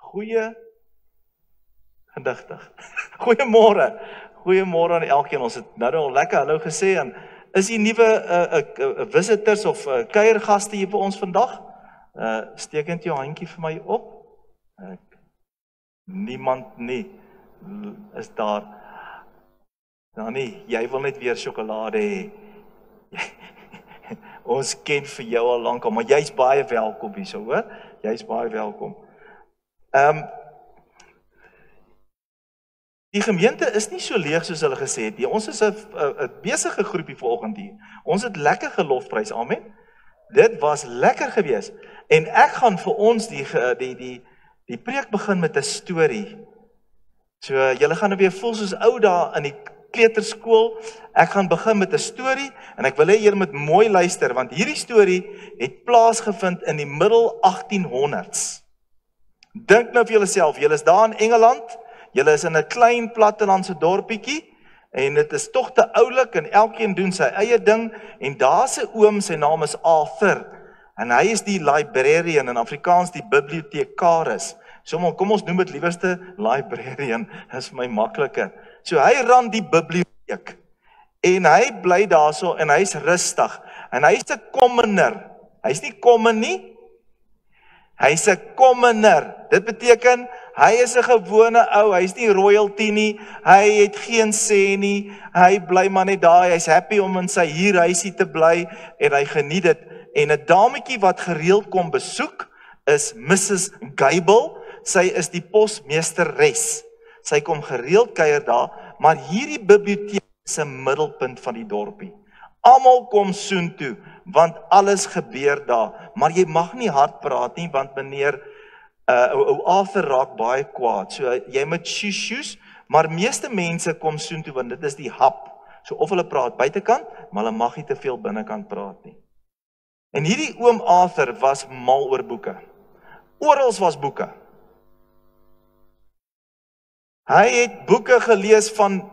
Goeie gedigtig. Goeiemôre. Goeiemôre aan elkeen. Ons het nou al lekker hallo gesê en is die nuwe visitors of kuiergaste hier vir ons vandag? Steek net jou handjie vir my op. Niemand nie. Is daar? Nou nee, jy wil net weer sjokolade hê. Ons ken vir jou al lank al, maar jy's baie welkom hierso, hoor? Jy's baie welkom. Die gemeente is nie so leeg soos hulle gesê het nie. Ons is 'n besige groepie vanoggend hier. Ons het lekker gelofprys, amen. Dit was lekker geweest. En ek gaan vir ons die preek begin met 'n storie. So julle gaan nou weer voel soos ou dae in die kleuterskool. Ek gaan begin met 'n storie en ek wil hê julle moet mooi luister want hierdie storie het plaasgevind in die middel 1800s. Dink nou vir julleself, julle is daar in Engeland, julle is in 'n klein plattelandse dorpietjie en dit is tog te oulik en elkeen doen sy eie ding en daar's 'n oom, sy naam is Arthur en hy is die librarian in Afrikaans die bibliotekaris. So kom ons noem dit liewerste librarian, is vir my makliker. So hy ran die biblioteek en hy bly daarso en hy's rustig en hy's 'n commoner. Hy's nie common nie. Hy's 'n commoner. Dit beteken hy is 'n gewone ou, hy's nie royalty nie. Hy het geen sê nie. Hy bly maar net daar. Hy's happy om in sy huurhuisie te bly en hy geniet dit. En 'n dametjie wat gereeld kom besoek is Mrs. Gable. Sy is die posmeesteres. Sy kom gereeld kuier daar, maar hierdie biblioteek is 'n middelpunt van die dorpie. Almal kom soontoe, want alles gebeur daar. Maar jy mag nie hard praat nie, want meneer Arthur raak baie kwaad. So jy moet sjoes, maar meeste mense kom soontoe, want dit is die hap. So of hulle praat buitekant, maar hulle mag nie te veel binnekant praat nie. En hierdie oom Arthur was mal oor boeke. Orals was boeke. Hy het boeke gelees van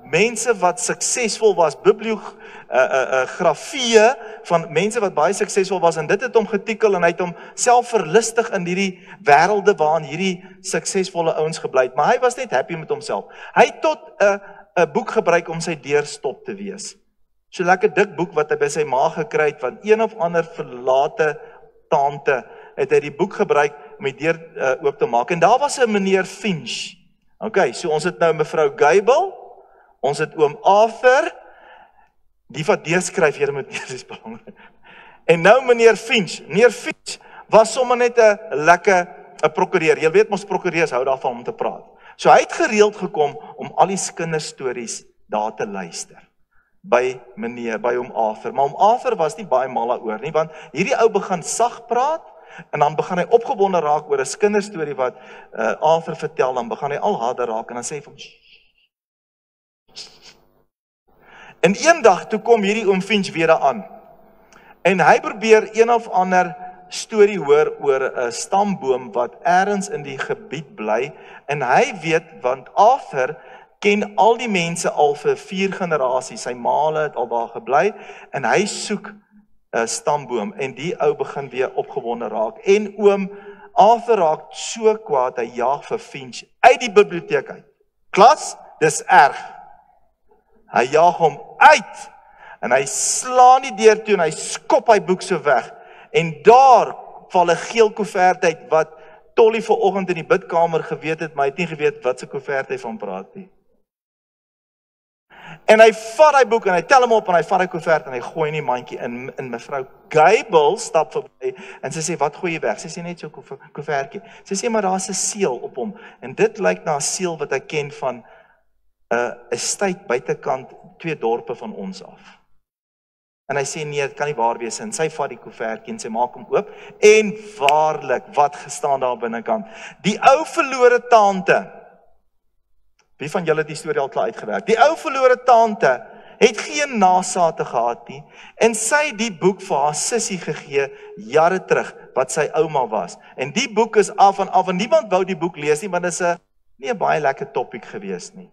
mense wat suksesvol was, bibliografieë van mense wat baie suksesvol was en dit het hom getikel en hy het hom self verlustig in hierdie wêrelde waarin hierdie suksesvolle ouens gebly het, maar hy was net happy met homself. Hy het tot 'n boek gebruik om sy deurstop te wees. So lekker dik boek wat hy by sy ma gekry het van een of ander verlate tante het hy die boek gebruik om die deur oop te maak en daar was 'n meneer Finch. Okay, so ons het nou mevrou Gable, ons het oom Arthur, die wat deurskryf, julle moet lees, is belangrik. En nou meneer Finch. Meneer Finch was sommer net 'n lekker 'n prokureur. Jy weet mos prokureurs hou daarvan om te praat. So hy het gereeld gekom om al die kinderstories daar te luister by oom Arthur. Maar oom Arthur was nie baie mal daaroor nie, want hierdie ou begin sag praat en dan begin hy opgewonde raak oor 'n kinderstorie wat Arthur vertel, dan begin hy al harder raak en dan sê hy vir hom En eendag toe kom hierdie oom Finch weer aan. En hy probeer een of ander storie hoor oor 'n stamboom wat ergens in die gebied bly en hy weet want Arthur ken al die mense al vir 4 generasies. Sy maale het al daar gebly en hy soek 'n stamboom en die ou begin weer opgewonde raak. En oom Arthur raak so kwaad, hy jaag vir Finch uit die biblioteek uit. Klas, dis erg. Hy jaag hom uit en hy slaan die deur toe en hy skop hy boek so weg. En daar val 'n geel koevert uit wat Tolly vanoggend in die bidkamer geweet het, maar hy het nie geweet wat se koevert hy van praat nie. En hy vat hy boek en hy tel hom op en hy vat hy koevert en hy gooi in die mandjie in. En mevrou Gable stap verby en sy sê, wat gooi jy weg? Sy sê net so koevertjie. Sy sê, maar daar's 'n seël op hom. En dit lyk na 'n seël wat ek ken van 'n estate buitekant 2 dorpe van ons af. En hy sê nee, dit kan nie waar wees en sy vat die koevertjie en sy maak hom oop en waarlik, wat gestaan daar binnekant? Die ou verlore tante. Wie van julle het die storie al klaar uitgewerk? Die ou verlore tante het geen nasate gehad nie en sy het die boek vir haar sussie gegee jare terug wat sy ouma was. En die boek is af en niemand wou die boek lees nie, want dit is nie 'n baie lekker topik gewees nie.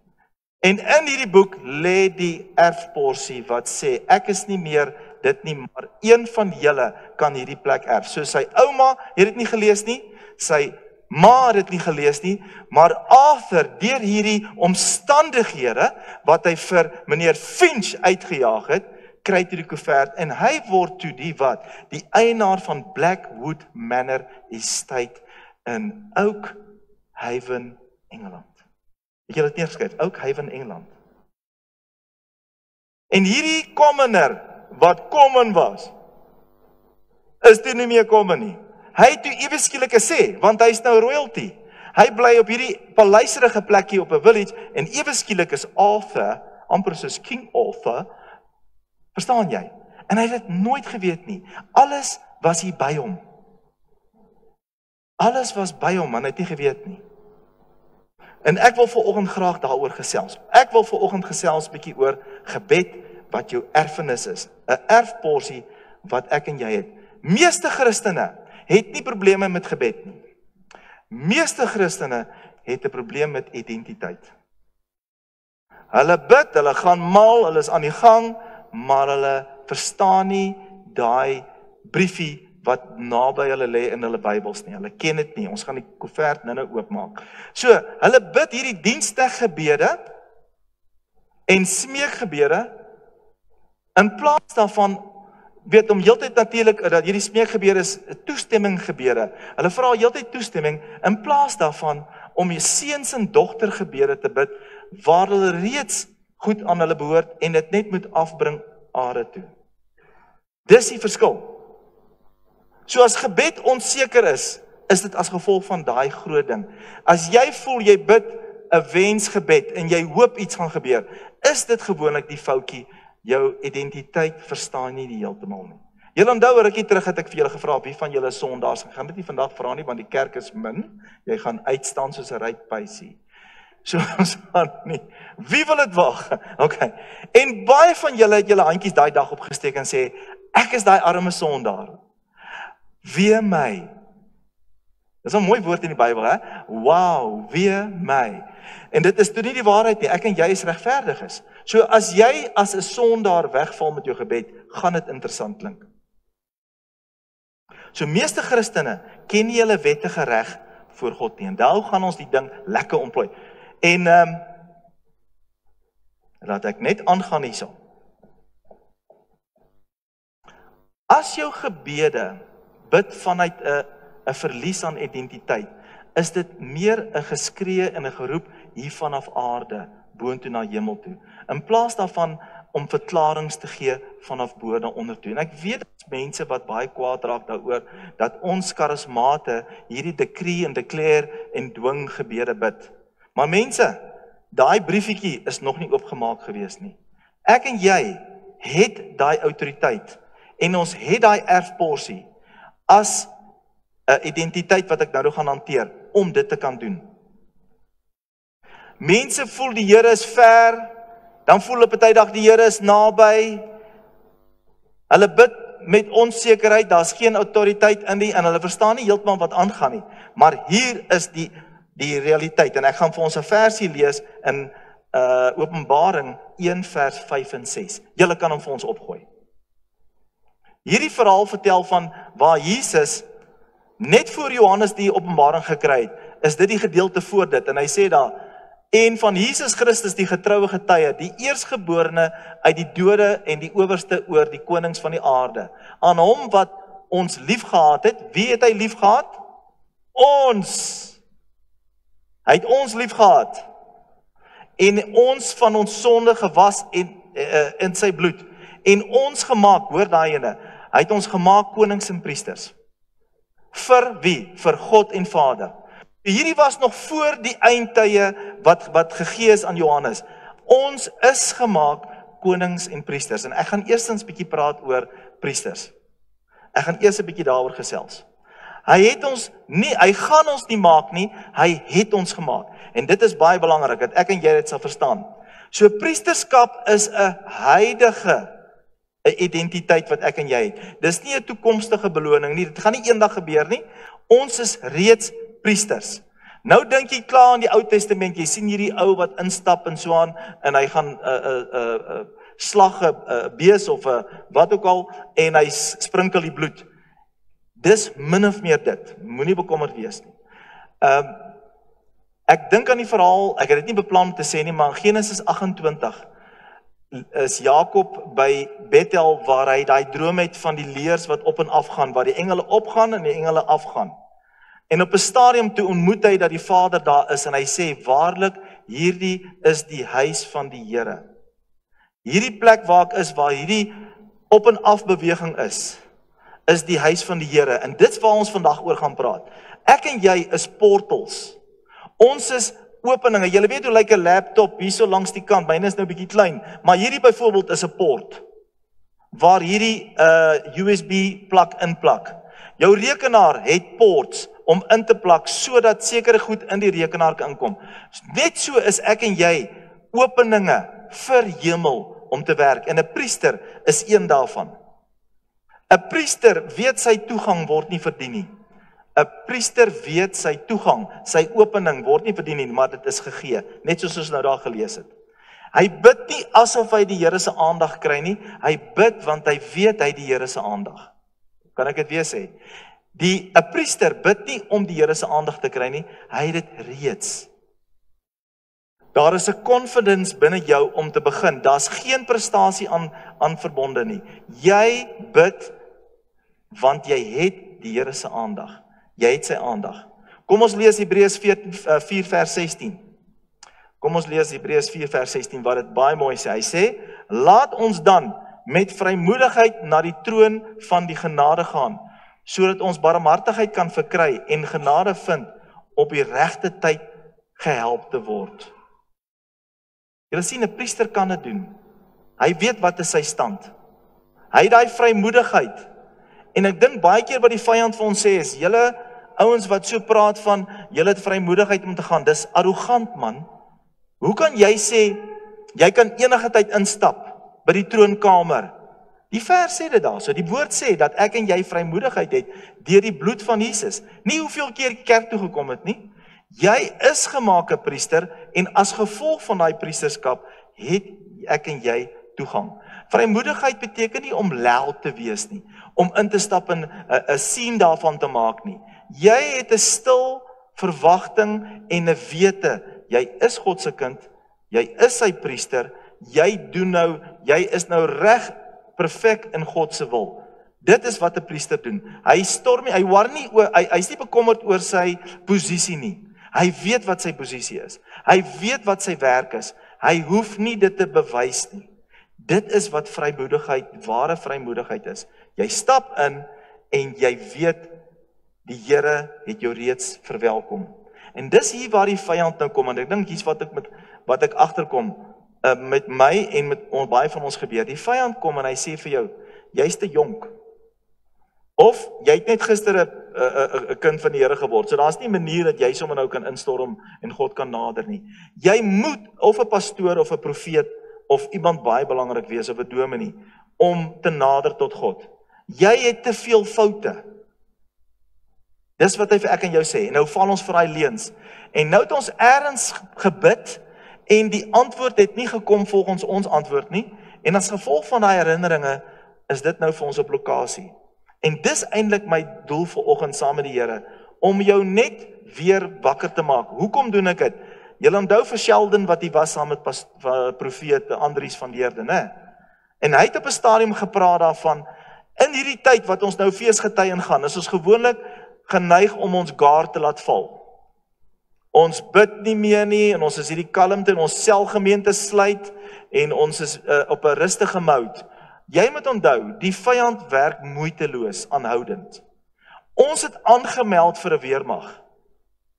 En in hierdie boek lê die erfporsie wat sê, ek is nie meer dit nie, maar een van julle kan hierdie plek erf. So sy ouma, jy het dit nie gelees nie, sy Ma het dit nie gelees nie, maar Arthur, deur hierdie omstandighede, wat hy vir meneer Finch uitgejaag het, kry toe die koevert, en hy word toe die wat? Die eienaar van Blackwood Manor Estate in Oak Haven, Engeland. Het jy dit neergeskryf? Oak Haven, Engeland. En hierdie commoner, wat common was, is toe nie meer common nie. Hy het toe ewe skielik gesê, want hy is nou royalty. Hy bly op hierdie paleiserige plekkie op 'n village, en ewe skielik is Arthur, amper soos King Arthur, verstaan jy? En hy het dit nooit geweet nie. Alles was hier by hom. Alles was by hom, maar hy het nie geweet nie. En ek wil vanoggend graag daaroor gesels. Ek wil vanoggend gesels bietjie oor gebed wat jou erfenis is. 'n Erfporsie wat ek en jy het. Meeste Christene het nie probleme met gebed nie. Meeste Christene het 'n probleem met identiteit. Hulle bid, hulle gaan mal, hulle is aan die gang, maar hulle verstaan nie daai briefie wat naby hulle lê in hulle Bybels nie. Hulle ken dit nie. Ons gaan die koevert nou oopmaak. So, hulle bid hierdie diensteggebede en smeekgebede in plaas daarvan, weet om heeltyd natuurlik dat hierdie smeekgebede is toestemming gebede. Hulle vra heeltyd toestemming in plaas daarvan om jou seuns en dogter gebede te bid waar hulle reeds goed aan hulle behoort en dit net moet afbring aarde toe. Dis die verskil. So as gebed onseker is dit as gevolg van daai groot ding. As jy voel jy bid 'n wensgebed en jy hoop iets gaan gebeur, is dit gewoonlik die foutjie. Jou identiteit verstaan nie die heeltemal nie. Julle onthou, rukkie terug het ek vir julle gevra, wie van julle is sondaars? Ek gaan dit nie vandag vra nie, want die kerk is min. Jy gaan uitstaan soos 'n ryk pysie. So ons gaan nie. Wie wil dit wag? Okay. En baie van julle het julle handjies daai dag opgesteek en sê, ek is daai arme sondaar. Wee my. Dis 'n mooi woord in die Bybel, hè? Wow, wee my. En dit is toe nie die waarheid nie. Ek en jy is regverdiges. So as jy as 'n sondaar wegval met jou gebed, gaan dit interessant klink. So meeste Christene ken nie hulle wettige reg voor God nie. En daar gaan ons die ding lekker ontplooi. En laat ek net aangaan hierso. As jou gebede bid vanuit 'n verlies aan identiteit, is dit meer 'n geskree en 'n geroep hier vanaf aarde boontoe na hemel toe. In plaas daarvan om verklaringe te gee vanaf bo na onder toe. En ek weet daar's mense wat baie kwaad raak daaroor dat ons karismate hierdie decree en declare en dwing gebede bid. Maar mense, daai briefietjie is nog nie oopgemaak gewees nie. Ek en jy het daai autoriteit en ons het daai erfporsie as 'n identiteit wat ek nou gaan hanteer om dit te kan doen. Mense voel die Here is ver, dan voel hulle partydag die Here is naby. Hulle bid met onsekerheid, daar's geen autoriteit in die en hulle verstaan nie heeltemal wat aangaan nie. Maar hier is die realiteit en ek gaan vir ons 'n versie lees in Openbaring 1 vers 5 en 6. Julle kan hom vir ons opgooi. Hierdie verhaal vertel van waar Jesus net voor Johannes die openbaring gekry het, is dit die gedeelte voor dit en hy sê daar, en van Jesus Christus die getroue getuie, die eersgeborene uit die dode en die owerste oor die konings van die aarde, aan hom wat ons lief gehad het. Wie het hy lief gehad? Ons. Hy het ons lief gehad en ons van ons sonde gewas in sy bloed en ons gemaak, hoor daai ene, hy het ons gemaak konings en priesters. Vir wie? Vir God en Vader. Hierdie was nog voor die eindtye wat gegee is aan Johannes. Ons is gemaak konings en priesters. En ek gaan eerstens bietjie praat oor priesters. Ek gaan eers 'n bietjie daaroor gesels. Hy gaan ons nie maak nie, hy het ons gemaak. En dit is baie belangrik, dat ek en jy dit sal verstaan. So priesterskap is 'n heilige 'n identiteit wat ek en jy het. Dis nie 'n toekomstige beloning nie, dit gaan nie eendag gebeur nie. Ons is reeds priesters. Nou dink jy klaar in die Ou Testament, jy sien hierdie ou wat instap en so aan, en hy gaan slag 'n bees of wat ook al, en hy sprinkel die bloed. Dis min of meer dit, moenie bekommerd wees nie. Ek dink aan die verhaal, ek het dit nie beplan om te sê nie, maar in Genesis 28 is Jakob by Bethel waar hy daai droom het van die leers wat op en af gaan, waar die engele opgaan en die engele afgaan. En op 'n stadium toe ontmoet hy dat die Vader daar is en hy sê, waarlik, hierdie is die huis van die Here. Hierdie plek waar ek is, waar hierdie op en af beweging is die huis van die Here. En dit is waar ons vandag oor gaan praat. Ek en jy is portals. Ons is openinge. Julle weet hoe lyk 'n laptop hier so langs die kant. Myne is nou 'n bietjie klein, maar hierdie byvoorbeeld is 'n port waar hierdie USB plug inplak. Jou rekenaar het ports om in te plak sodat sekere goed in die rekenaar kan inkom. Net so is ek en jy openinge vir hemel om te werk. En 'n priester is een daarvan. 'n Priester weet sy toegang word nie verdien nie. 'n Priester weet sy toegang, sy opening word nie verdien nie, maar dit is gegee, net soos ons nou daar gelees het. Hy bid nie asof hy die Here se aandag kry nie, hy bid want hy weet hy die Here se aandag. Kan ek dit weer sê? 'n Priester bid nie om die Here se aandag te kry nie, hy het dit reeds. Daar is 'n confidence binne jou om te begin. Daar's geen prestasie aan verbonde nie. Jy bid want jy het die Here se aandag. Jy het sy aandag. Kom ons lees Hebreërs 4 vers 16. Kom ons lees Hebreërs 4 vers 16 wat dit baie mooi sê. Hy sê, laat ons dan met vrymoedigheid na die troon van die genade gaan, sodat ons barmhartigheid kan verkry en genade vind op die regte tyd gehelp te word. Julle sien, 'n priester kan dit doen. Hy weet wat is sy stand. Hy het daai vrymoedigheid. En ek dink baie keer wat die vyand vir ons sê is, julle ouens wat so praat van, julle het vrymoedigheid om te gaan, dis arrogant man. Hoe kan jy sê, jy kan enige tyd instap by die troonkamer? Die vers sê dit daar, so die woord sê dat ek en jy vrymoedigheid het deur die bloed van Jesus. Nie hoeveel keer kerk toe gekom het nie. Jy is gemaak 'n priester en as gevolg van daai priesterskap het ek en jy toegang. Vrymoedigheid beteken nie om lel te wees nie, om in te stap en 'n sien daarvan te maak nie. Jy het 'n stil verwagting en 'n wete, jy is God se kind, jy is sy priester, jy is nou reg perfek in God se wil. Dit is wat 'n priester doen. Hy storm nie, hy's nie bekommerd oor sy posisie nie. Hy weet wat sy posisie is. Hy weet wat sy werk is. Hy hoef nie dit te bewys nie. Dit is wat vrymoedigheid, ware vrymoedigheid is. Jy stap in en jy weet die Here het jou reeds verwelkom. En dis hier waar die vyand nou kom en ek dink hier's wat ek agterkom met my en met baie van ons gebeur. Die vyand kom en hy sê vir jou, jy's te jonk. Of jy het net gister 'n kind van die Here geword. So daar's nie 'n manier dat jy sommer nou kan instorm en God kan nader nie. Jy moet of 'n pastoor of 'n profeet of iemand baie belangrik wees of 'n dominee om te nader tot God. Jy het te veel foute. Dis wat hy vir ek en jou sê. En nou val ons vir daai leuns. En nou het ons eers gebid en die antwoord het nie gekom volgens ons antwoord nie. En as gevolg van daai herinneringe is dit nou vir ons 'n blokkade. En dis eintlik my doel vir oggend saam met die Here, om jou net weer wakker te maak. Hoekom doen ek dit? Julle onthou vir Sheldon wat hy was saam met profeet Andries van Leerde, né? En hy het op 'n stadium gepraat daarvan, in hierdie tyd wat ons nou feesgety ingaan, is ons gewoonlik geneig om ons gaar te laat val. Ons bid nie meer nie, en ons is hierdie kalmte en ons selgemeente sluit, en ons is op 'n rustige mode. Jy moet onthou, die vyand werk moeiteloos, aanhoudend. Ons het aangemeld vir 'n weermag.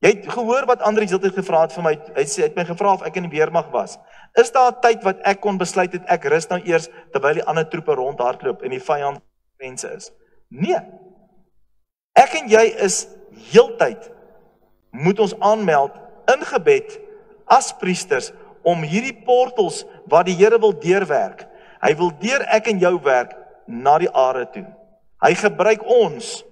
Jy het gehoor wat Andries altyd gevra het vir my, hy het my gevra of ek in die weermag was. Is daar 'n tyd wat ek kon besluit het, ek rus nou eers, terwyl die ander troepe rondhardloop en die vyand mense is? Nee. Ek en jy is heeltyd, moet ons aanmeld, in gebed, as priesters, om hierdie portals, waar die Here wil deurwerk, hy wil deur ek en jou werk, na die aarde toe. Hy gebruik ons,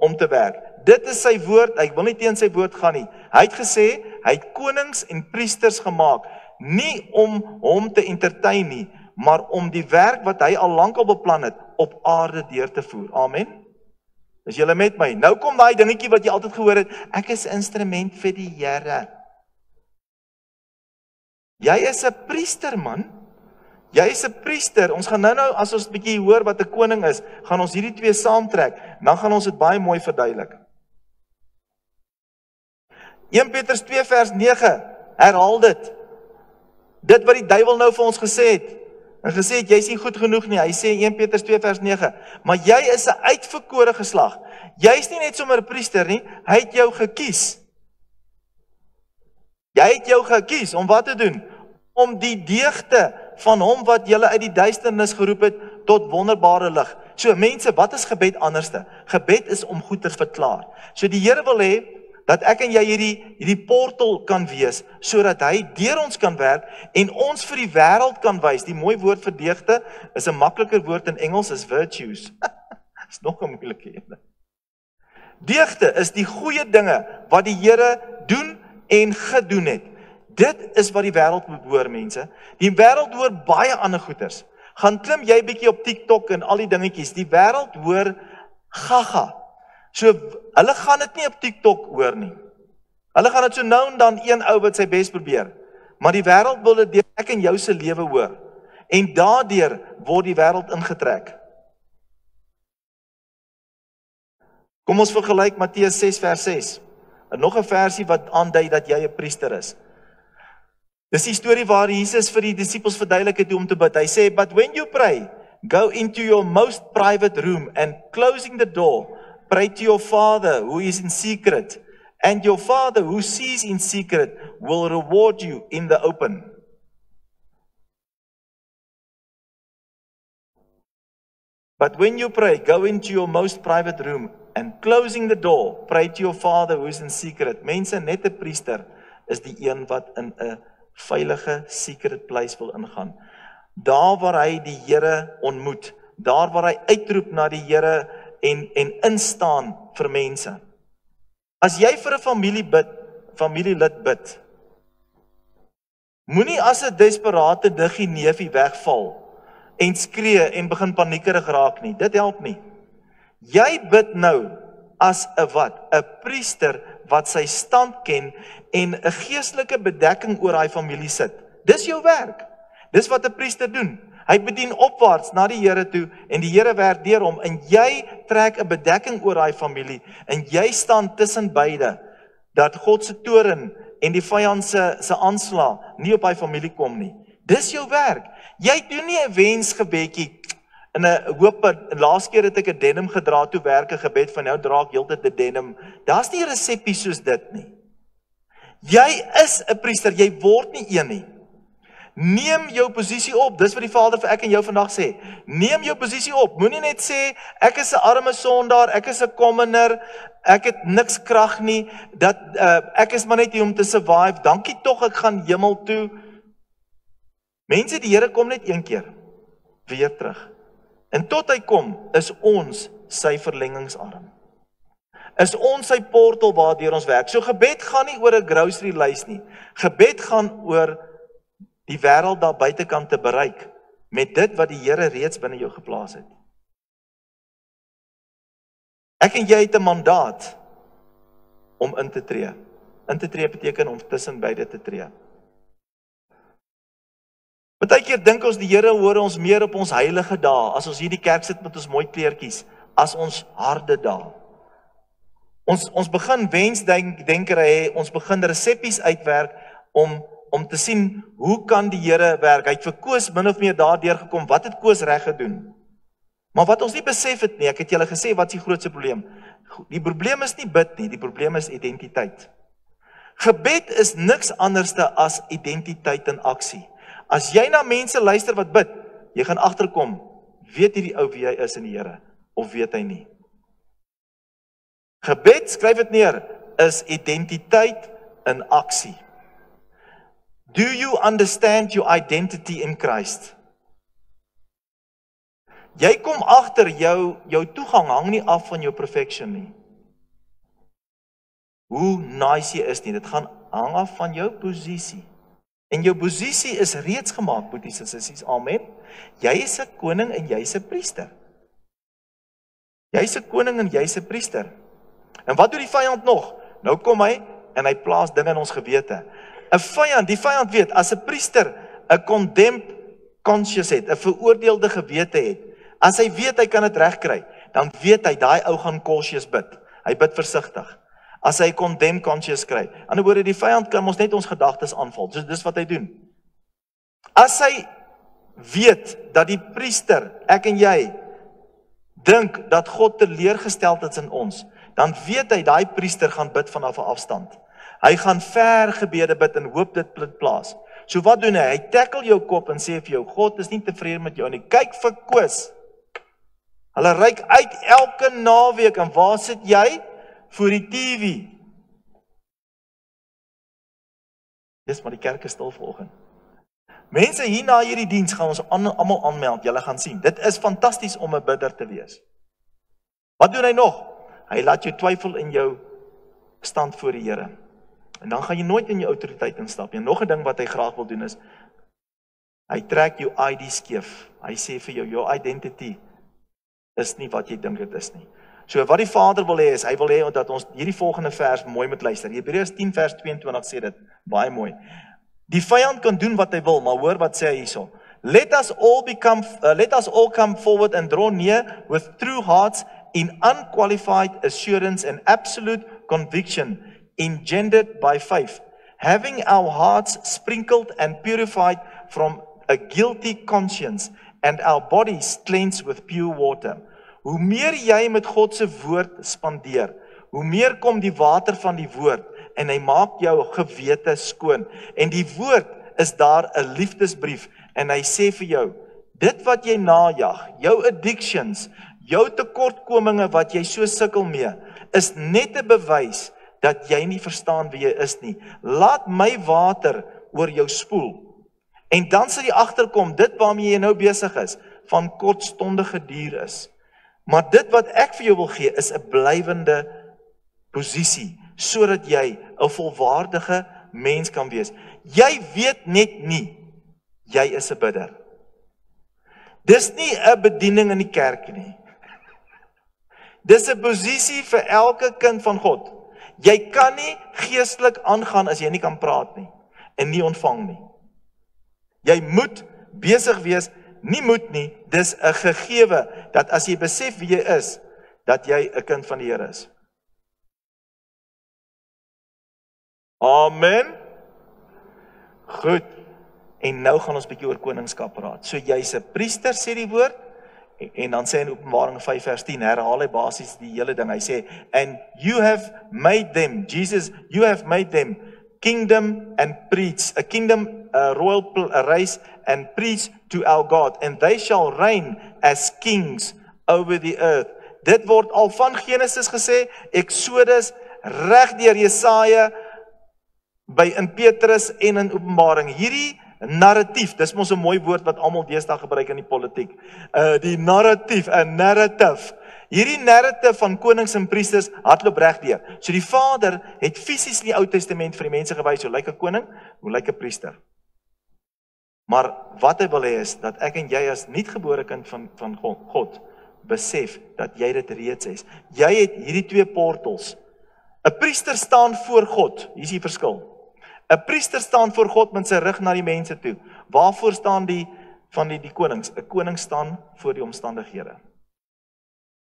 om te werk. Dit is sy woord, ek wil nie teen sy woord gaan nie. Hy het gesê, hy het konings en priesters gemaak, nie om hom te entertain nie, maar om die werk wat hy al lankal beplan het, op aarde deur te voer. Amen. Is julle met my? Nou kom daai dingetjie wat jy altyd gehoor het, ek is 'n instrument vir die Here. Jy is 'n priester, man. Jy is 'n priester. Ons gaan nou as ons 'n bietjie hoor wat 'n koning is, gaan ons hierdie twee saamtrek, dan gaan ons dit baie mooi verduidelik. 1 Petrus 2 vers 9, herhaal dit. Dit wat die duiwel nou vir ons gesê het, en gesê het, jy is nie goed genoeg nie. Hy sê 1 Petrus 2 vers 9, maar jy is 'n uitverkore geslag. Jy is nie net sommer 'n priester nie, hy het jou gekies. Jy het jou gekies om wat te doen? Om die deugde van hom wat julle uit die duisternis geroep het tot wonderbare lig. So mense, wat is gebed anderste? Gebed is om goed te verklaar. So die Here wil hê dat ek en jy hierdie portal kan wees, sodat hy deur ons kan werk en ons vir die wêreld kan wys. Die mooi woord vir deugde is 'n makliker woord in Engels, is virtues. Is nog 'n moeilike een. Deugde is die goeie dinge wat die Here doen en gedoen het. Dit is wat die wêreld moet hoor, mense. Die wêreld hoor baie ander goeters. Gaan klim jy bietjie op TikTok en al die dingetjies. Die wêreld hoor gaga. So, hulle gaan dit nie op TikTok hoor nie. Hulle gaan dit so nou en dan een ou wat sy bes probeer. Maar die wêreld wil dit deur ek en jou se lewe hoor. En daardeur word die wêreld ingetrek. Kom ons vergelyk Matteus 6 vers 6. En nog 'n versie wat aandui dat jy 'n priester is. Dis die storie waar Jesus vir die disippels verduidelik het hoe om te bid. Hy sê, but when you pray, go into your most private room and closing the door, pray to your Father who is in secret, and your Father who sees in secret will reward you in the open. But when you pray, go into your most private room and closing the door, pray to your Father who is in secret. Mense, net 'n priester is die een wat in 'n veilige secret place wil ingaan. Daar waar hy die Here ontmoet, daar waar hy uitroep na die Here en instaan vir mense. As jy vir 'n familielid bid, moenie as 'n desperate diggie neefie wegval en skree en begin paniekerig raak nie. Dit help nie. Jy bid nou as 'n wat? 'n priester wat sy stand ken en 'n geestelike bedekking oor hy familie sit. Dis jou werk. Dis wat 'n priester doen. Hy bedien opwaarts na die Here toe en die Here werk deur hom en jy trek 'n bedekking oor hy familie en jy staan tussen beide dat God se toorn en die vyand se aanslag nie op hy familie kom nie. Dis jou werk. Jy doen nie 'n wensgebedjie in 'n hoop. Laas keer het ek 'n denim gedra toe werk 'n gebed van nou dra ek heeltyd 'n denim. Daar's nie 'n resepie soos dit nie. Jy is 'n priester, jy word nie een nie. Neem jou posisie op. Dis wat die Vader vir ek en jou vandag sê. Neem jou posisie op. Moenie net sê ek is 'n arme sondaar, ek is 'n commoner, ek het niks krag nie, dat ek is maar net hier om te survive. Dankie tog, ek gaan hemel toe. Mense, die Here kom net een keer weer terug. En tot hy kom, is ons sy verlengingsarm. Is ons sy portal waardeur ons werk. So gebed gaan nie oor 'n grocery lys nie. Gebed gaan oor die wêreld daar buitekant te bereik met dit wat die Here reeds binne jou geplaas het. Ek en jy het 'n mandaat om in te tree. In te tree beteken om tussen beide te tree. Partykeer dink ons die Here hoor ons meer op ons heilige dae, as ons hier in die kerk sit met ons mooi kleertjies, as ons harde dae. Ons begin wensdenker hê, ons begin reseppies uitwerk om te sien hoe kan die Here werk. Hy het vir Koos min of meer daardeur gekom. Wat het Koos reg gedoen? Maar wat ons nie besef het nie, ek het julle gesê wat is die grootste probleem? Die probleem is nie bid nie, die probleem is identiteit. Gebed is niks anderste as identiteit in aksie. As jy na mense luister wat bid, jy gaan agterkom, weet hierdie ou wie hy is in die Here of weet hy nie? Gebed, skryf dit neer, is identiteit in aksie. Do you understand your identity in Christ? Jy kom agter jou toegang hang nie af van jou perfection nie. Hoe nice jy is nie, dit gaan hang af van jou posisie. En jou posisie is reeds gemaak, boeties en sissies, amen. Jy is 'n koning en jy is 'n priester. Jy's 'n koning en jy's 'n priester. En wat doen die vyand nog? Nou kom hy en hy plaas dinge in ons gewete. Die vyand weet, as 'n priester 'n condemned conscience het, 'n veroordeelde gewete het, as hy weet hy kan dit regkry, dan weet hy, daai ou gaan cautious bid. Hy bid versigtig. As hy condemned conscience kry. Aan die ander woorde, die vyand kan ons net ons gedagtes aanval. So dis wat hy doen. As hy weet dat die priester, ek en jy, dink dat God teleurgesteld is in ons, dan weet hy, daai priester gaan bid vanaf 'n afstand. Hy gaan ver gebede bid en hoop dit plaas. So wat doen hy? Hy tackle jou kop en sê vir jou, God is nie tevrede met jou nie. Kyk vir Koos. Hulle reik uit elke naweek en waar sit jy? Voor die TV. Dis maar die kerk is stil vanoggend. Mense hier na hierdie diens gaan ons almal aanmeld. Julle gaan sien. Dit is fantasties om 'n bidder te wees. Wat doen hy nog? Hy laat jou twyfel in jou stand voor die Here. En dan gaan jy nooit in jou autoriteit instap. En nog 'n ding wat hy graag wil doen is, hy trek jou ID skeef. Hy sê vir jou, your identity is nie wat jy dink dit is nie. So wat die Vader wil hê is, hy wil hê dat ons hierdie volgende vers mooi moet luister. Hebreërs 10 vers 22 sê dit, baie mooi. Die vyand kan doen wat hy wil, maar hoor wat sê hy hierso. Let us all come forward and draw near with true hearts in unqualified assurance and absolute conviction engendered by faith, having our hearts sprinkled and purified from a guilty conscience and our bodies cleansed with pure water. Hoe meer jy met God se woord spandeer, hoe meer kom die water van die woord en hy maak jou gewete skoon. En die woord is daar 'n liefdesbrief en hy sê vir jou, dit wat jy najag, jou addictions, jou tekortkominge wat jy so sukkel mee, is net 'n bewys dat jy nie verstaan wie jy is nie. Laat my water oor jou spoel. En dan sal jy agterkom, dit waarmee jy nou besig is, van kortstondige duur is. Maar dit wat ek vir jou wil gee, is 'n blywende posisie, sodat jy 'n volwaardige mens kan wees. Jy weet net nie, jy is 'n bidder. Dis nie 'n bediening in die kerk nie. Dis 'n posisie vir elke kind van God. Jy kan nie geestelik aangaan as jy nie kan praat nie, en nie ontvang nie. Jy moet besig wees, nie moet nie, dis 'n gegewe, dat as jy besef wie jy is, dat jy 'n kind van die Here is. Amen. Goed, en nou gaan ons bietjie oor koningskap praat. So jy's 'n priester, sê die woord, en dan sê hy in Openbaring 5 vers 10, herhaal hy basies die hele ding, hy sê, and you have made them, Jesus, you have made them, kingdom and priests, a kingdom, a royal race and priests to our God, and they shall reign as kings over the earth. Dit word al van Genesis gesê, Exodus, reg deur Jesaja, by in Petrus en in Openbaring. Hierdie narratief, dis mos 'n mooi woord wat almal deesdae gebruik in die politiek. Die narratief, 'n narrative. Hierdie narrative van konings en priesters hardloop regdeur. So die Vader het fisies in die Ou Testament vir die mense gewys hoe lyk 'n koning, hoe lyk 'n priester. Maar wat hy wil hê is dat ek en jy as nuutgebore kind van God besef dat jy dit reeds is. Jy het hierdie twee portals. 'n Priester staan voor God. Hier is die verskil. 'n Priester staan voor God met sy rug na die mense toe. Waarvoor staan die konings? 'n Koning staan voor die omstandighede.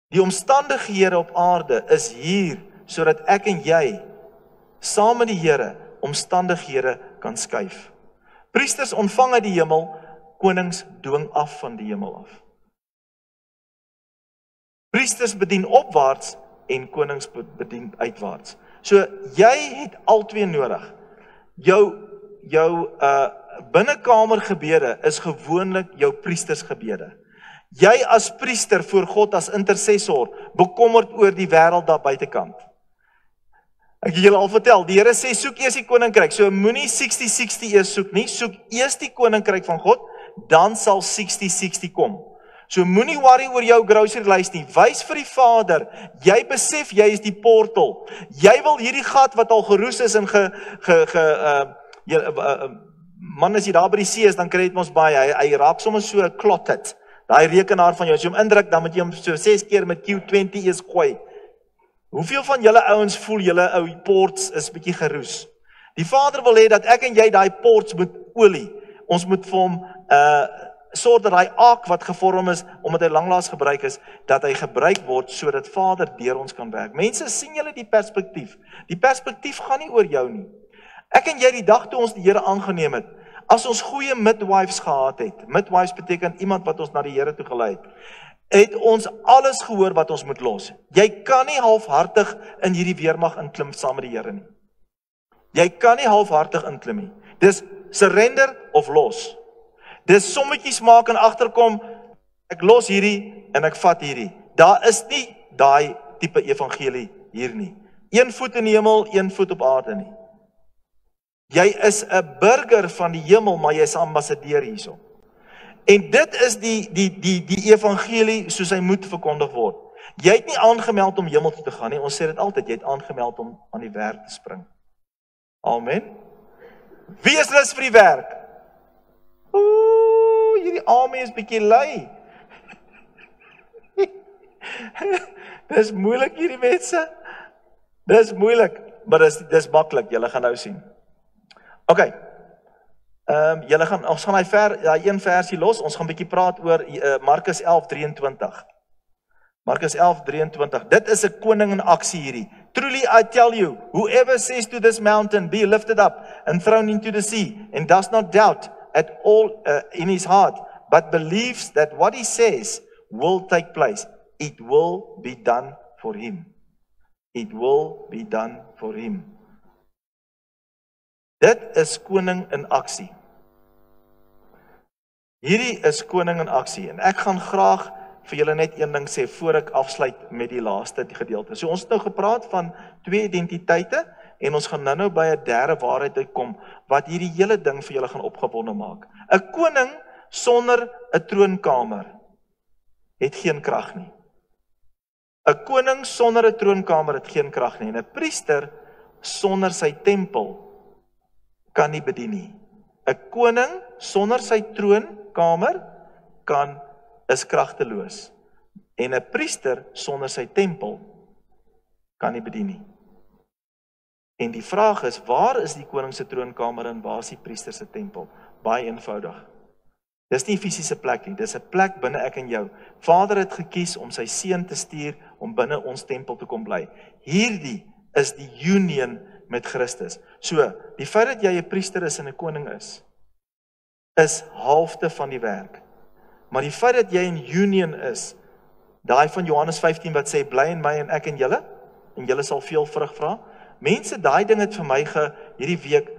Die omstandighede op aarde is hier sodat ek en jy saam met die Here omstandighede kan skuif. Priesters ontvang uit die hemel, konings dwing af van die hemel af. Priesters bedien opwaarts en konings bedien uitwaarts. So jy het albei nodig. Jou binnekamergebede is gewoonlik jou priestersgebede. Jy as priester voor God as intercessor bekommerd oor die wêreld daar buitekant. Ek het julle al vertel, die Here sê soek eers die koninkryk. So moenie 60-60 eers soek nie, soek eers die koninkryk van God, dan sal 60-60 kom. So moenie worry oor jou grocery lys nie. Wys vir die Vader, jy besef jy is die portal. Jy wil hierdie gat wat al geroes is en man as jy daar by die see is, dan kry jy dit mos baie. Hy raak sommer so clotted. Daai rekenaar van jou, as jy hom indruk, dan moet jy hom so 6 keer met Q20 eens gooi. Hoeveel van julle ouens voel julle ou ports is bietjie geroes? Die Vader wil hê dat ek en jy daai ports moet olie. Ons moet vir hom sorg dat daai aak wat gevorm is, omdat hy langlaas gebruik is, dat hy gebruik word, sodat Vader deur ons kan werk. Mense, sien julle die perspektief? Die perspektief gaan nie oor jou nie. Ek en jy die dag toe ons die Here aangeneem het, as ons goeie midwives gehad het, midwives beteken iemand wat ons na die Here toe gelei het ons alles gehoor wat ons moet los. Jy kan nie halfhartig in hierdie weermag inklim saam met die Here nie. Jy kan nie halfhartig inklim nie. Dis surrender of los. Dis sommetjies maak en agterkom, ek los hierdie en ek vat hierdie. Daar is nie daai tipe evangelie hier nie. Een voet in die hemel, een voet op aarde nie. Jy is 'n burger van die hemel, maar jy is ambassadeur hierso. En dit is die evangelie soos hy moet verkondig word. Jy het nie aangemeld om hemel toe te gaan nie. Ons sê dit altyd, jy het aangemeld om aan die werk te spring. Amen. Wie is lus vir die werk? Ooh, hierdie amen is bietjie lui. Dis moeilik hierdie mense. Dis moeilik, maar dis maklik, julle gaan nou sien. Okay. Ons gaan daai een versie los. Ons gaan bietjie praat oor Markus 11:23. Markus 11:23. Dit is 'n koning in aksie hierdie. Truly I tell you, whoever says to this mountain, be lifted up and thrown into the sea, and does not doubt at all in his heart, but believes that what he says will take place, it will be done for him. It will be done for him. Dit is koning in aksie. Hierdie is koning in aksie, en ek gaan graag vir julle net een ding sê, voor ek afsluit met die laaste gedeelte. So ons het nou gepraat van 2 identiteite, en ons gaan nou by 'n derde waarheid uitkom, wat hierdie hele ding vir julle gaan opgewonde maak. 'n Koning sonder 'n troonkamer het geen krag nie. 'n Koning sonder 'n troonkamer het geen krag nie, en 'n priester sonder sy tempel kan nie bedien nie. 'n Koning sonder sy troonkamer is kragteloos, en 'n priester sonder sy tempel kan nie bedien nie. En die vraag is, waar is die koning se troonkamer en waar is die priester se tempel? Baie eenvoudig. Dis nie 'n fisiese plek nie, dis 'n plek binne ek en jou. Vader het gekies om sy seun te stuur om binne ons tempel te kom bly. Hierdie is die union met Christus. So, die feit dat jy 'n priester is en 'n koning is halfte van die werk. Maar die feit dat jy in union is, daai van Johannes 15 wat sê, bly in my en ek in julle, en julle sal veel vrug dra. Mense, daai ding het vir my hierdie week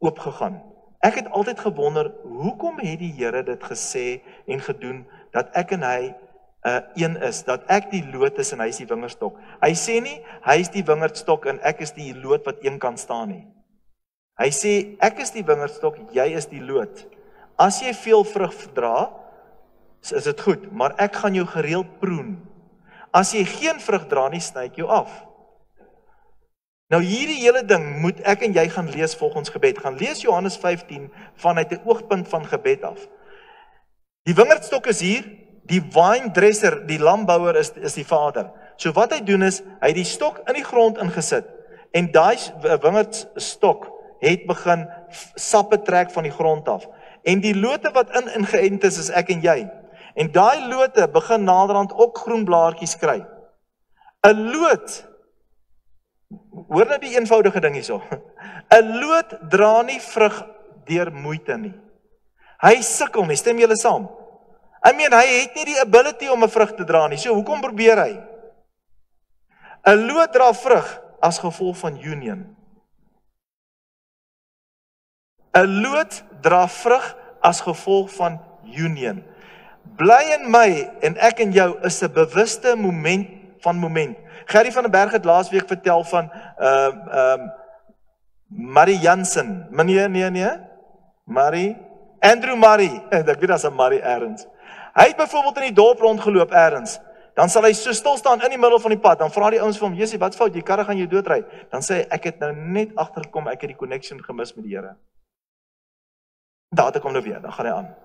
oopgegaan. Ek het altyd gewonder, hoekom het die Here dit gesê en gedoen, dat ek en hy een is, dat ek die loot is en hy is die wingerdstok. Hy sê nie, hy is die wingerdstok en ek is die loot wat een kan staan nie. Hy sê, ek is die wingerdstok, jy is die loot. As jy veel vrug dra, is dit goed, maar ek gaan jou gereeld proen. As jy geen vrug dra nie, sny ek jou af. Nou hierdie hele ding moet ek en jy gaan lees volgens gebed. Gaan lees Johannes 15 vanuit 'n oogpunt van gebed af. Die wingerdstok is hier, die wynedresser, die landbouer is die Vader. So wat hy doen is, hy het die stok in die grond ingesit, en daai wingerdstok het begin sappe trek van die grond af. En die lote wat ingeënt is ek en jy. En daai lote begin naderhand ook groen blaartjies kry. 'n Loot, hoor nou die eenvoudige ding hierso. 'n Loot dra nie vrug deur moeite nie. Hy sukkel nie, stem julle saam? Hy het nie die ability om 'n vrug te dra nie. So hoekom probeer hy? 'n Loot dra vrug as gevolg van union. 'n Loot dra vrug as gevolg van union. Bly in my en ek en jou is 'n bewuste moment. Gerrie van den Berg het laasweek vertel van Marie Jansen. Andrew Murray. Ek weet as 'n Murray ergens. Hy het byvoorbeeld in die dorp rondgeloop ergens. Dan sal hy so stil staan in die middel van die pad. Dan vra die ouens vir hom, "Jessie, wat fout? Die karre gaan jou doodry." Dan sê hy, "Ek het nou net agtergekom, ek het die connection gemis met die Here." Daar kom nou weer, dan gaan hy aan.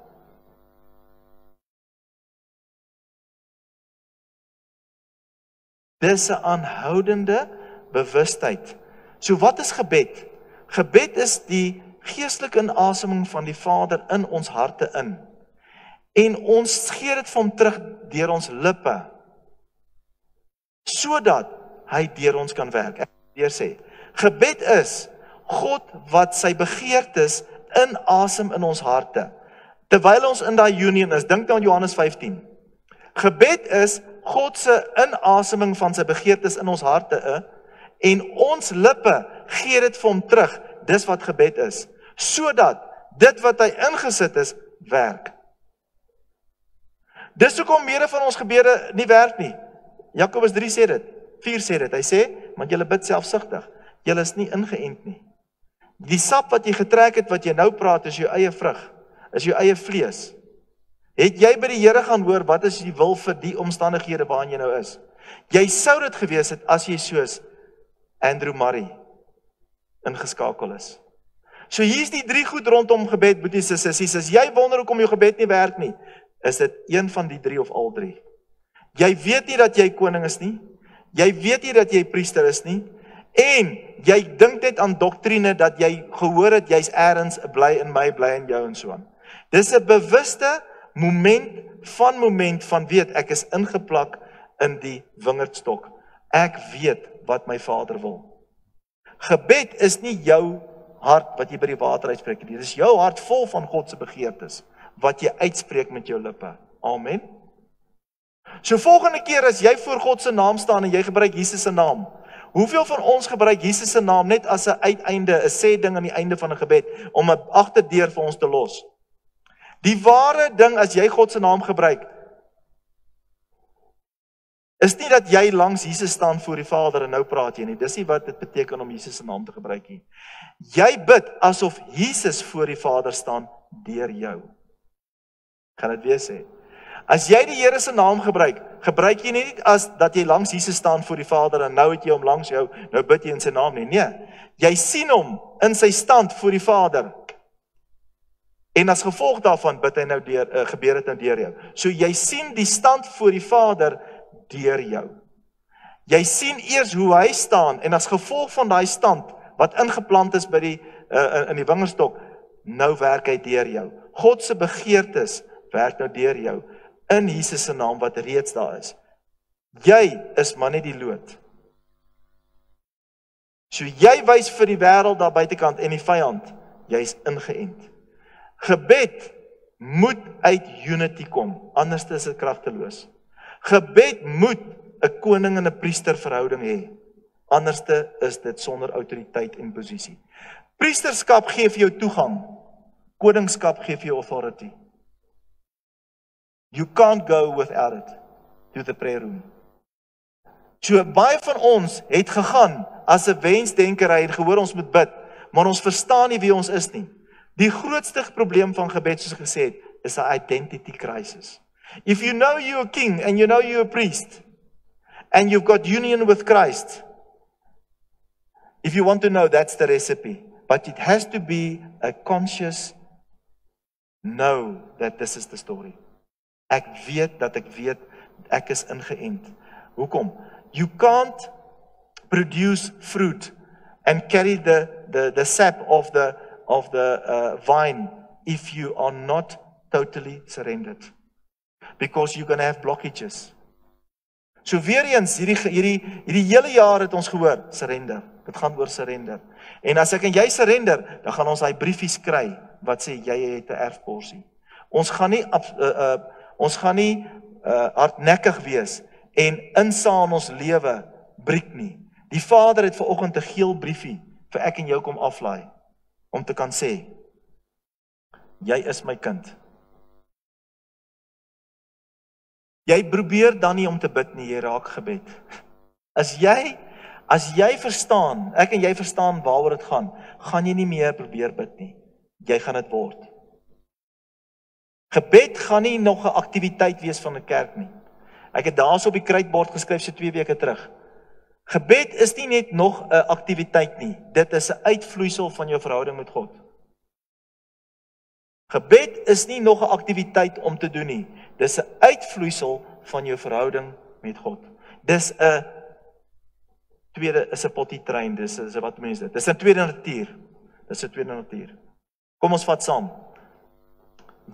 Dis 'n aanhoudende bewustheid. So wat is gebed? Gebed is die geestelike inaseming van die Vader in ons harte in. En ons gee dit vir hom terug deur ons lippe, sodat hy deur ons kan werk. Ek weer sê, gebed is God wat sy begeertes inasem in ons harte. Terwyl ons in daai union is, dink aan Johannes 15. Gebed is God se inaseming van sy begeertes in ons harte, en ons lippe gee dit vir hom terug. Dis wat gebed is, sodat dit wat hy ingesit is, werk. Dis hoekom meeste van ons gebede nie werk nie. Jakobus 3 sê dit, 4 sê dit, hy sê, want julle bid selfsugtig, julle is nie ingeënt nie. Die sap wat jy getrek het, wat jy nou praat, is jou eie vrug, is jou eie vlees. Het jy by die Here gaan hoor, wat is die wil vir die omstandighede waarin jy nou is? Jy sou dit gewees het, as jy soos Andrew Murray ingeskakel is. So hier is die 3 goed rondom gebed, boeties en sissies. As jy wonder hoekom jou gebed nie werk nie, is dit een van die 3 of al 3. Jy weet nie dat jy koning is nie, jy weet nie dat jy priester is nie, en jy dink net aan doktrine dat jy gehoor het, jy's eers bly in my, bly in jou en so aan. Dis 'n bewuste moment van weet, ek is ingeplak in die wingerdstok. Ek weet wat my Vader wil. Gebed is nie jou hart wat jy by die water uitspreek nie. Dit is jou hart vol van God se begeertes wat jy uitspreek met jou lippe. Amen. So volgende keer as jy voor God se naam staan en jy gebruik Jesus se naam, hoeveel van ons gebruik Jesus se naam net as 'n uiteinde, 'n sê ding aan die einde van 'n gebed om 'n agterdeur vir ons te los? Die ware ding as jy God se naam gebruik, is nie dat jy langs Jesus staan voor die Vader en nou praat jy nie. Dis nie wat dit beteken om Jesus se naam te gebruik nie. Jy bid asof Jesus voor die Vader staan deur jou. Gaan dit weer sê. As jy die Here se naam gebruik, gebruik jy nie as dat jy langs Jesus staan voor die Vader en nou het jy hom langs jou, nou bid jy in sy naam nie. Nee, jy sien hom in sy stand voor die Vader. En as gevolg daarvan bid hy nou gebeur dit nou deur jou. So jy sien die stand voor die Vader deur jou. Jy sien eers hoe hy staan en as gevolg van daai stand wat ingeplant is by in die wingerdstok, nou werk hy deur jou. God se begeertes werk nou deur jou in Jesus se naam wat reeds daar is. Jy is maar net die lood. So jy wys vir die wêreld daar buitekant en die vyand, jy's ingeënt. Gebed moet uit unity kom, anders is dit kragteloos. Gebed moet 'n koning en 'n priester verhouding hê, anders is dit sonder autoriteit en posisie. Priesterskap gee vir jou toegang, koningskap gee vir jou authority. You can't go without it to the prayer room. So baie van ons het gegaan as 'n wensdenkerry en gehoor ons moet bid, maar ons verstaan nie wie ons is nie. Die grootste probleem van gebed, soos gesê het, is 'n identity crisis. If you know you're a king and you know you're a priest and you've got union with Christ, if you want to know, that's the recipe. But it has to be a conscious know that this is the story. Ek weet dat ek is ingeënt. Hoekom? You can't produce fruit and carry the sap of the vine if you are not totally surrendered. Because you're going to have blockages. So weer eens, hierdie hele jaar het ons gehoor, surrender. Dit gaan oor surrender. En as ek en jy surrender, dan gaan ons daai briefies kry, wat sê, jy het 'n erfporsie. Ons gaan nie hardnekkig wees, en insaam ons lewe breek nie. Die Vader het vanoggend 'n geel briefie, vir ek en jou kom aflaai, om te kan sê, jy is my kind. Jy probeer dan nie om te bid nie, jy raak gebed. As jy verstaan, ek en jy verstaan waaroor dit gaan jy nie meer probeer bid nie. Jy gaan dit word. Gebed gaan nie nog 'n aktiwiteit wees van 'n kerk nie. Ek het daarso op die kruitbord geskryf so 2 weke terug. Gebed is nie net nog 'n aktiwiteit nie. Dit is 'n uitvloeisel van jou verhouding met God. Gebed is nie nog 'n aktiwiteit om te doen nie. Dis 'n uitvloeisel van jou verhouding met God. Dis 'n tweede is 'n pottietrein, dis wat mense dit. Dis 'n tweede natuur. Dis 'n tweede natuur. Kom ons vat saam.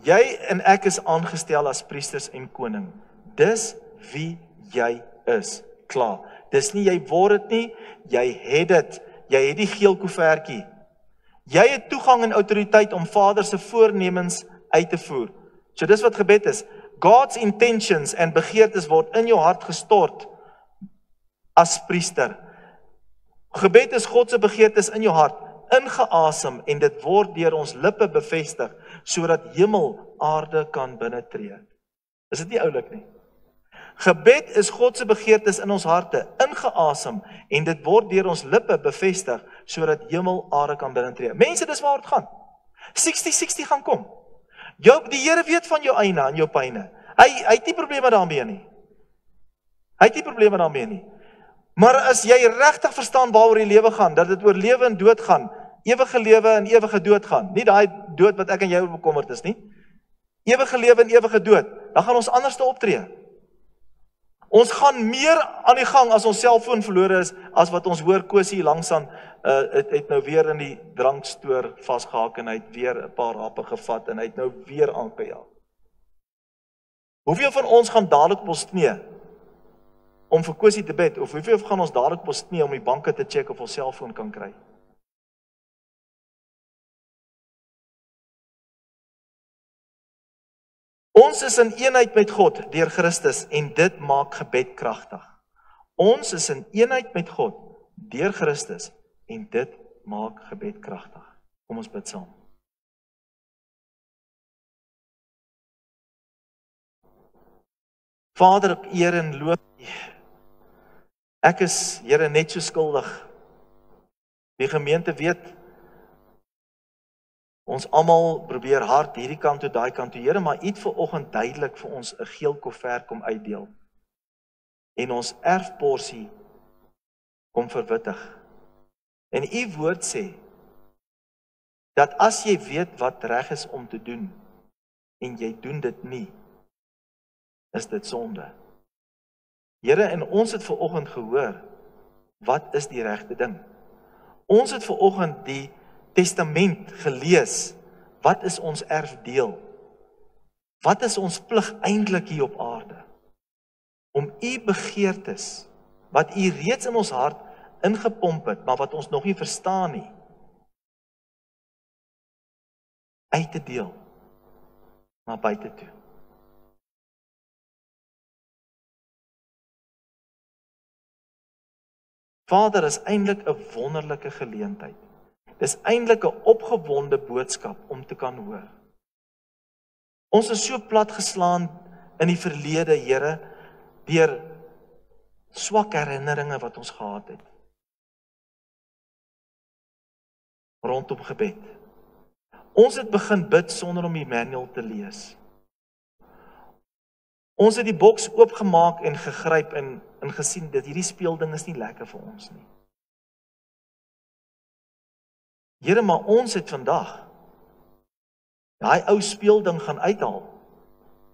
Jy en ek is aangestel as priesters en koning. Dis wie jy is. Klaar. Dis nie jy word dit nie, jy het dit. Jy het die geel koevertjie. Jy het toegang en autoriteit om Vader se voornemens uit te voer. So dis wat gebed is. God's intentions en begeertes word in jou hart gestort as priester. Gebed is God se begeertes in jou hart ingeasem en dit word deur ons lippe bevestig sodat hemel aarde kan binnetree. Is dit nie oulik nie? Gebed is God se begeertes in ons harte ingeasem en dit word deur ons lippe bevestig sodat hemel aarde kan binnetree. Mense, dis waar dit gaan. 60-60 gaan kom. Die Here weet van jou einde en jou pyne. Hy het nie probleme daarmee nie. Hy het nie probleme daarmee nie. Maar as jy regtig verstaan waaroor die lewe gaan, dat dit oor lewe en dood gaan, ewige lewe en ewige dood gaan, nie daai dood wat ek en jy bekommerd is nie, ewige lewe en ewige dood, dan gaan ons anders te optree. Ons gaan meer aan die gang as ons selfoon verlore is, as wat ons hoor Kosie langsaan, het nou weer in die drankstoor vasgehaak en hy het weer 'n paar happe gevat en hy het nou weer aangejaag. Hoeveel van ons gaan dadelik postnee om vir Kosie te bid, of hoeveel gaan ons dadelik postnee om die banke te check of ons selfoon kan kry? Ons is in eenheid met God deur Christus en dit maak gebed kragtig. Ons is in eenheid met God deur Christus en dit maak gebed kragtig. Kom ons bid saam. Vader, ek eer en loof U. Ek is, Here, net so skuldig. Die gemeente weet, ons almal probeer hard hierdie kant toe, daai kant toe, Here, maar U het vanoggend duidelik vir ons 'n geel koevert kom uitdeel. En ons erfporsie kom verwittig. En U woord sê, dat as jy weet wat reg is om te doen, en jy doen dit nie, is dit sonde. Here, en ons het vanoggend gehoor, wat is die regte ding? Ons het vanoggend die Testament gelees, wat is ons erfdeel? Wat is ons plig eintlik hier op aarde? Om U begeertes, wat U reeds in ons hart ingepomp het, maar wat ons nog nie verstaan nie, uit te deel, na buite toe. Vader, is eintlik 'n wonderlike geleentheid. Dis eintlik 'n opgewonde boodskap om te kan hoor. Ons is so platgeslaan in die verlede, Here, deur swak herinneringe wat ons gehad het. Rondom gebed. Ons het begin bid sonder om die manual te lees. Ons het die boks oopgemaak en gegryp en gesien dat hierdie speelding is nie lekker vir ons nie. Here, maar ons het vandag daai ou speelding gaan uithaal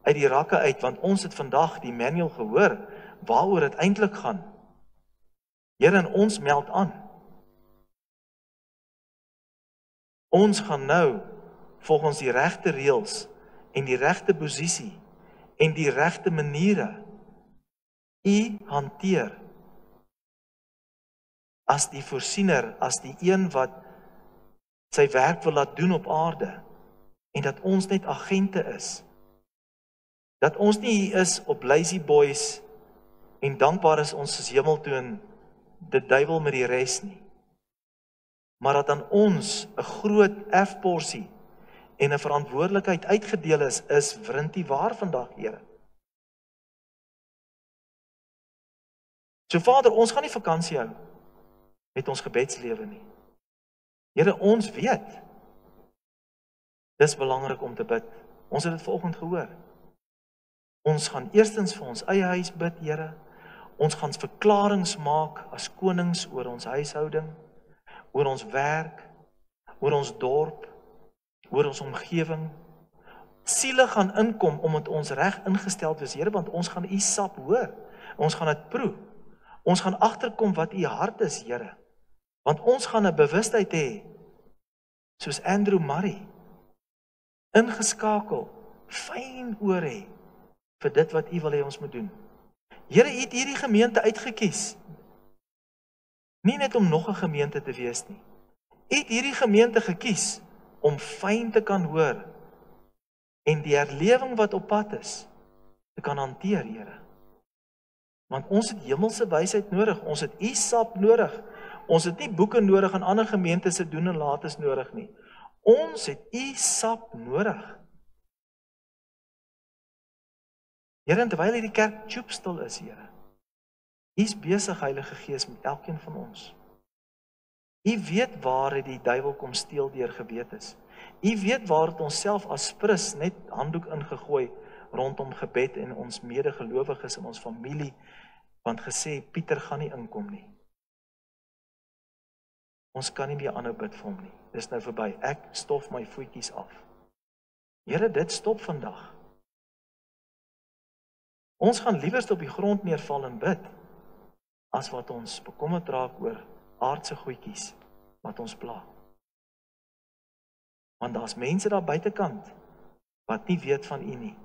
uit die rakke uit, want ons het vandag die manual gehoor waaroor dit eintlik gaan. Here, en ons meld aan. Ons gaan nou volgens die regte reëls en die regte posisie en die regte maniere U hanteer as die voorsiener, as die een wat sy werk wil laat doen op aarde en dat ons net agente is. Dat ons nie hier is op lazy boys en dankbaar is ons is hemel toe en die duiwel met die res nie. Maar dat aan ons 'n groot erfporsie en 'n verantwoordelikheid uitgedeel is wrintie waar vandag, Here. So Vader, ons gaan nie vakansie hou met ons gebedslewe nie. Here, ons weet, dis belangrik om te bid. Ons het dit vanoggend gehoor. Ons gaan eerstens vir ons eie huis bid, Here. Ons gaan verklaringe maak as konings oor ons huishouding, oor ons werk, oor ons dorp, oor ons omgewing. Siele gaan inkom omdat ons reg ingestel is, Here, want ons gaan U sap hoor. Ons gaan dit proe. Ons gaan agterkom wat u hart is, Here. Want ons gaan 'n bewustheid hê, soos Andrew Murray, ingeskakel, fyn oor hê vir dit wat u wil hê ons moet doen. Here, u het hierdie gemeente uitgekies. Nie net om nog 'n gemeente te wees nie. U het hierdie gemeente gekies om fyn te kan hoor en die herlewing wat op pad is te kan hanteer, Here. Want ons het hemelse wysheid nodig, ons het u sap nodig. Ons het nie boeke nodig en ander gemeentes se doen en lates nodig nie. Ons het u sap nodig. Here, en terwyl hierdie kerk choopstil is, Here, u is besig, Heilige Gees, met elkeen van ons. U weet waar het die duiwel kom steel deur gewetes. U weet waar het ons self as prins net handdoek ingegooi rondom gebed en ons medegelowiges in ons familie, want gesê, Pieter gaan nie inkom nie. Ons kan nie meer aanhou bid vir hom nie. Dis nou verby. Ek stof my voetjies af. Here, dit stop vandag. Ons gaan liewerst op die grond neerval en bid, as wat ons bekommerd raak oor aardse goedjies, wat ons pla. Want daar's mense daar buitekant, wat nie weet van u nie.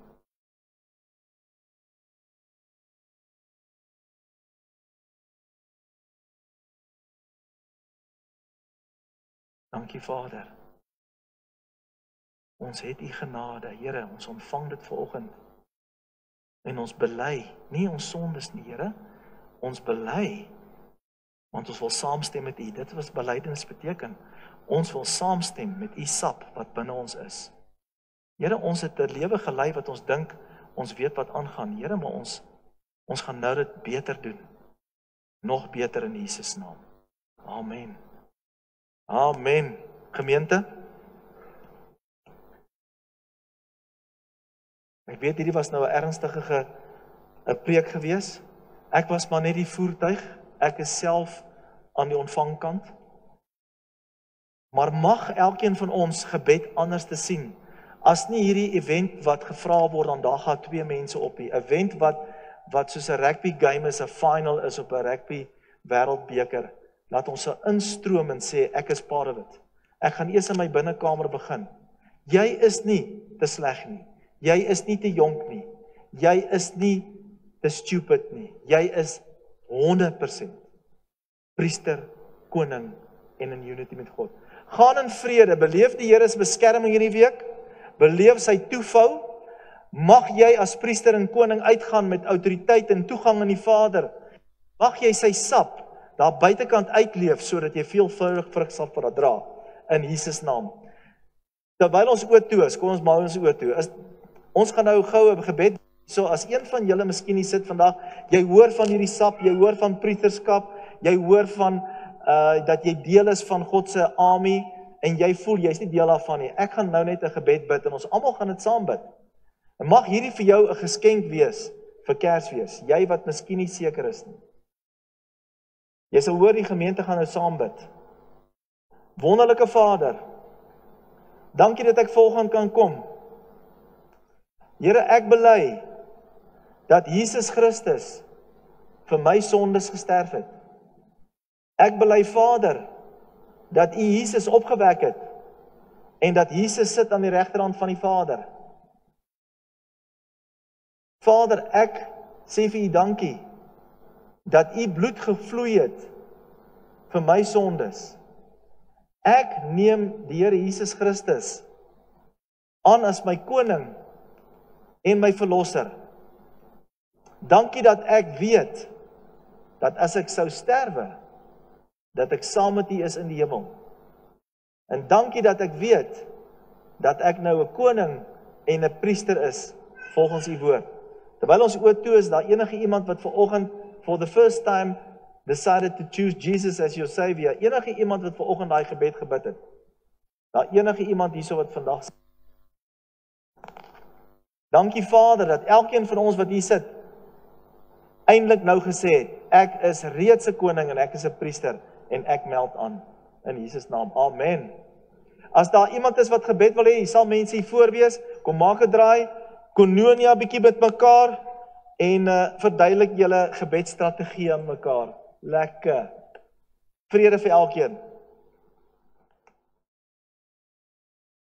Dankie, Vader. Ons het u genade, Here, ons ontvang dit vanoggend. En ons bely, nie ons sondes nie, Here, ons bely, want ons wil saamstem met u. Dit wat belydenis beteken. Ons wil saamstem met u sap wat binne ons is. Here, ons het 'n lewe gelei wat ons dink, ons weet wat aangaan. Here, maar ons gaan nou dit beter doen. Nog beter in Jesus naam. Amen. Amen. Gemeente. Ek weet hierdie was nou 'n ernstige preek gewees. Ek was maar net die voertuig. Ek is self aan die ontvangkant. Maar mag elkeen van ons gebed anders te sien. As nie hierdie event wat gevra word, dan daar gaan 2 mense op die event wat soos 'n rugby game is, 'n final is op 'n rugby wêreldbeker. Laat ons so instroom en sê, ek is part of it. Ek gaan eers in my binnekamer begin. Jy is nie te sleg nie. Jy is nie te jonk nie. Jy is nie te stupid nie. Jy is 100% priester, koning en in unity met God. Gaan in vrede, beleef die Here se beskerming hierdie week. Beleef sy toevou. Mag jy as priester en koning uitgaan met autoriteit en toegang aan die Vader. Mag jy sy sap daar buitekant uitleef, sodat jy veelvoudig vrug sal verdra, in Jesus naam. Terwyl ons oë toe is, kom ons maak ons oë toe, ons gaan nou gou 'n gebed, so as een van julle miskien hier sit vandag, jy hoor van hierdie sap, jy hoor van priesterskap, jy hoor van, dat jy deel is van God se army, en jy voel, jy is nie deel daarvan nie, ek gaan nou net 'n gebed bid, en ons almal gaan dit saam bid. En mag hierdie vir jou 'n geskenk wees, vir Kersfees, jy wat miskien nie seker is nie. Jy sal hoor die gemeente gaan nou saam bid. Wonderlike Vader, dankie dat ek volgende kan kom. Here, ek bely dat Jesus Christus vir my sondes gesterf het. Ek bely, Vader, dat U Jesus opgewek het en dat Jesus sit aan die regterhand van die Vader. Vader, ek sê vir U dankie dat U bloed gevloei het vir my sondes. Ek neem die Here Jesus Christus aan as my koning en my verlosser. Dankie dat ek weet dat as ek sou sterwe, dat ek saam met U is in die hemel. En dankie dat ek weet dat ek nou 'n koning en 'n priester is volgens U woord. Terwyl ons oë toe is, daar enige iemand wat vanoggend for the first time decided to choose Jesus as your savior. Enige iemand wat vanoggend daai gebed gebid het. Daar enige iemand hierso wat vandag. Dankie Vader dat elkeen van ons wat hier sit eintlik nou gesê het, ek is reeds 'n koning en ek is 'n priester en ek meld aan in Jesus naam. Amen. As daar iemand is wat gebed wil hê, sal mense hier voor wees, kom maak 'n draai, kononia bietjie met mekaar En verduidelik julle gebedsstrategie aan mekaar. Lekker. Vrede vir elkeen.